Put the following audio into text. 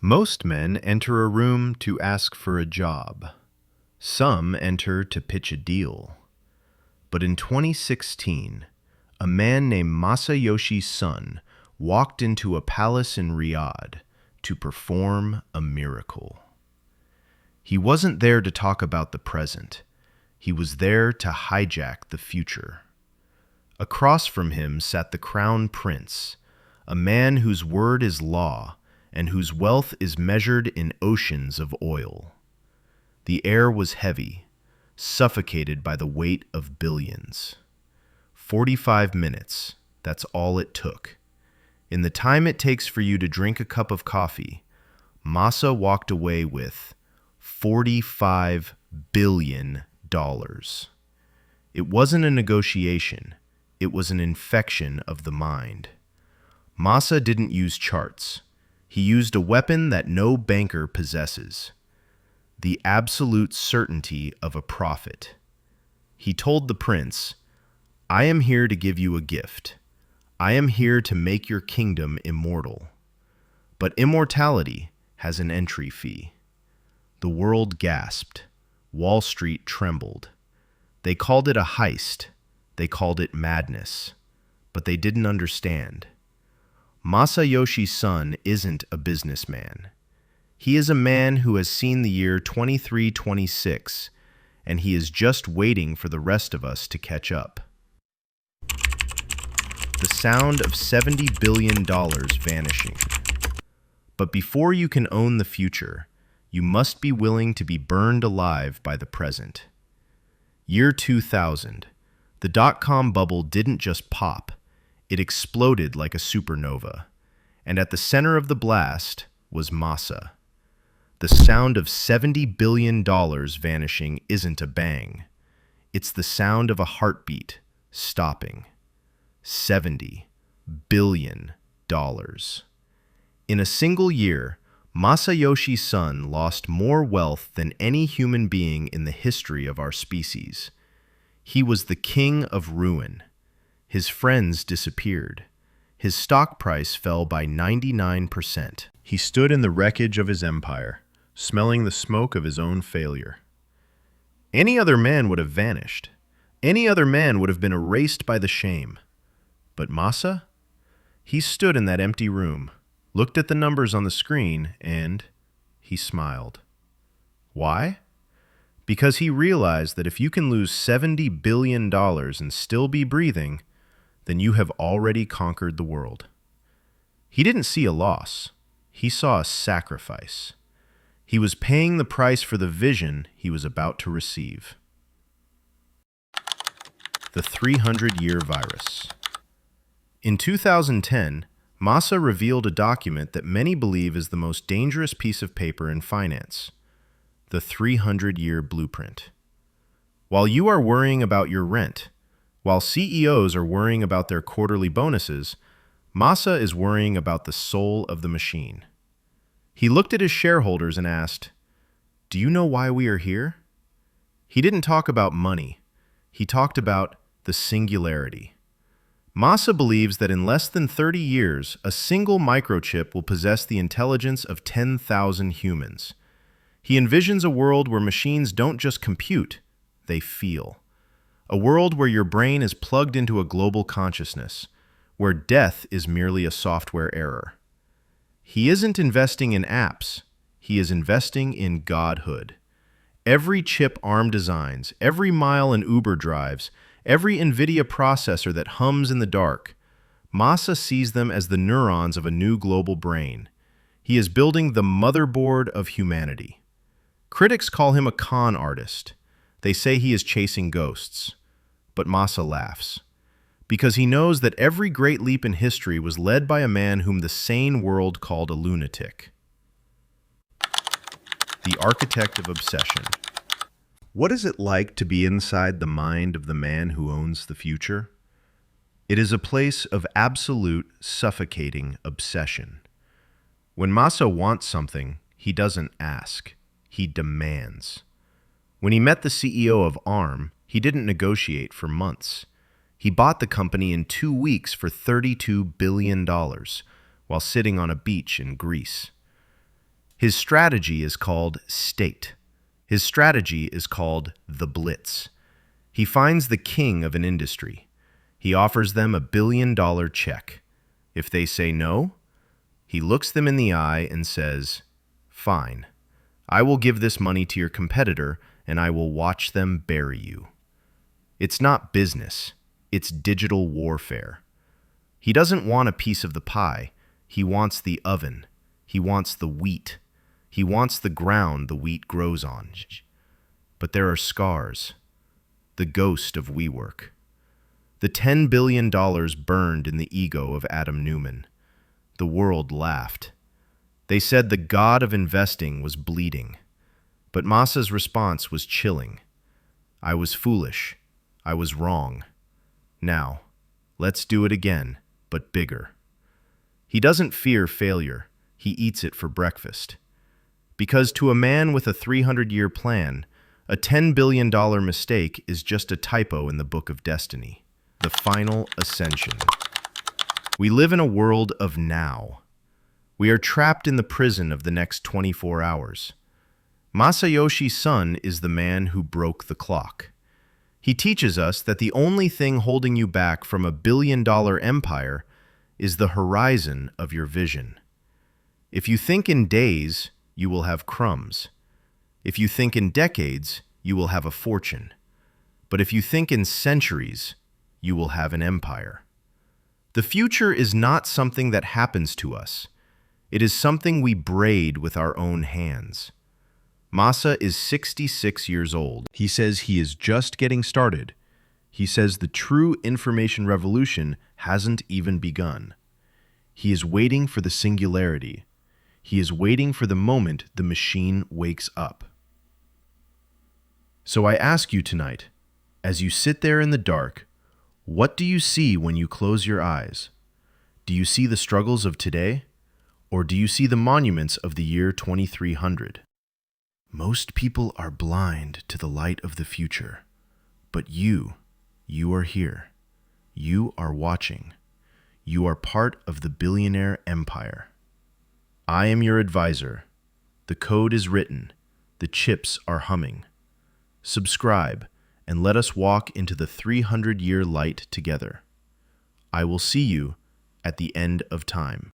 Most men enter a room to ask for a job. Some enter to pitch a deal. But in 2016, a man named Masayoshi Son walked into a palace in Riyadh to perform a miracle. He wasn't there to talk about the present. He was there to hijack the future. Across from him sat the crown prince, a man whose word is law and whose wealth is measured in oceans of oil. The air was heavy, suffocated by the weight of billions. 45 minutes, that's all it took. In the time it takes for you to drink a cup of coffee, Masa walked away with $45 billion. It wasn't a negotiation, it was an infection of the mind. Masa didn't use charts. He used a weapon that no banker possesses: the absolute certainty of a prophet. He told the prince, "I am here to give you a gift. I am here to make your kingdom immortal. But immortality has an entry fee." The world gasped. Wall Street trembled. They called it a heist. They called it madness. But they didn't understand. Masayoshi Son isn't a businessman. He is a man who has seen the year 2326, and he is just waiting for the rest of us to catch up. The sound of $70 billion vanishing. But before you can own the future, you must be willing to be burned alive by the present. Year 2000. The dot-com bubble didn't just pop, it exploded like a supernova. And at the center of the blast was Masa. The sound of $70 billion vanishing isn't a bang. It's the sound of a heartbeat stopping. $70 billion. In a single year, Masayoshi Son lost more wealth than any human being in the history of our species. He was the king of ruin. His friends disappeared. His stock price fell by 99%. He stood in the wreckage of his empire, smelling the smoke of his own failure. Any other man would have vanished. Any other man would have been erased by the shame. But Masa? He stood in that empty room, looked at the numbers on the screen, and he smiled. Why? Because he realized that if you can lose $70 billion and still be breathing, then you have already conquered the world. He didn't see a loss. He saw a sacrifice. He was paying the price for the vision he was about to receive. The 300-year virus. In 2010, Masa revealed a document that many believe is the most dangerous piece of paper in finance: the 300-year blueprint. While you are worrying about your rent, while CEOs are worrying about their quarterly bonuses, Masa is worrying about the soul of the machine. He looked at his shareholders and asked, "Do you know why we are here?" He didn't talk about money. He talked about the singularity. Masa believes that in less than 30 years, a single microchip will possess the intelligence of 10,000 humans. He envisions a world where machines don't just compute, they feel. A world where your brain is plugged into a global consciousness, where death is merely a software error. He isn't investing in apps, he is investing in godhood. Every chip ARM designs, every mile an Uber drives, every NVIDIA processor that hums in the dark, Masa sees them as the neurons of a new global brain. He is building the motherboard of humanity. Critics call him a con artist. They say he is chasing ghosts. But Masa laughs, because he knows that every great leap in history was led by a man whom the sane world called a lunatic. The architect of obsession. What is it like to be inside the mind of the man who owns the future? It is a place of absolute, suffocating obsession. When Masa wants something, he doesn't ask, he demands. When he met the CEO of ARM, he didn't negotiate for months. He bought the company in 2 weeks for $32 billion while sitting on a beach in Greece. His strategy is called state. His strategy is called the blitz. He finds the king of an industry. He offers them $1 billion check. If they say no, he looks them in the eye and says, "Fine. I will give this money to your competitor and I will watch them bury you." It's not business. It's digital warfare. He doesn't want a piece of the pie. He wants the oven. He wants the wheat. He wants the ground the wheat grows on. But there are scars. The ghost of WeWork. The $10 billion burned in the ego of Adam Neumann. The world laughed. They said the god of investing was bleeding. But Masa's response was chilling. "I was foolish. I was wrong. Now, let's do it again, but bigger." He doesn't fear failure. He eats it for breakfast. Because to a man with a 300-year plan, a $10 billion mistake is just a typo in the book of destiny. The final ascension. We live in a world of now. We are trapped in the prison of the next 24 hours. Masayoshi Son is the man who broke the clock. He teaches us that the only thing holding you back from $1 billion empire is the horizon of your vision. If you think in days, you will have crumbs. If you think in decades, you will have a fortune. But if you think in centuries, you will have an empire. The future is not something that happens to us. It is something we braid with our own hands. Masa is 66 years old. He says he is just getting started. He says the true information revolution hasn't even begun. He is waiting for the singularity. He is waiting for the moment the machine wakes up. So I ask you tonight, as you sit there in the dark, what do you see when you close your eyes? Do you see the struggles of today? Or do you see the monuments of the year 2300? Most people are blind to the light of the future. But you are here. You are watching. You are part of the billionaire empire. I am your advisor. The code is written. The chips are humming. Subscribe and let us walk into the 300-year light together. I will see you at the end of time.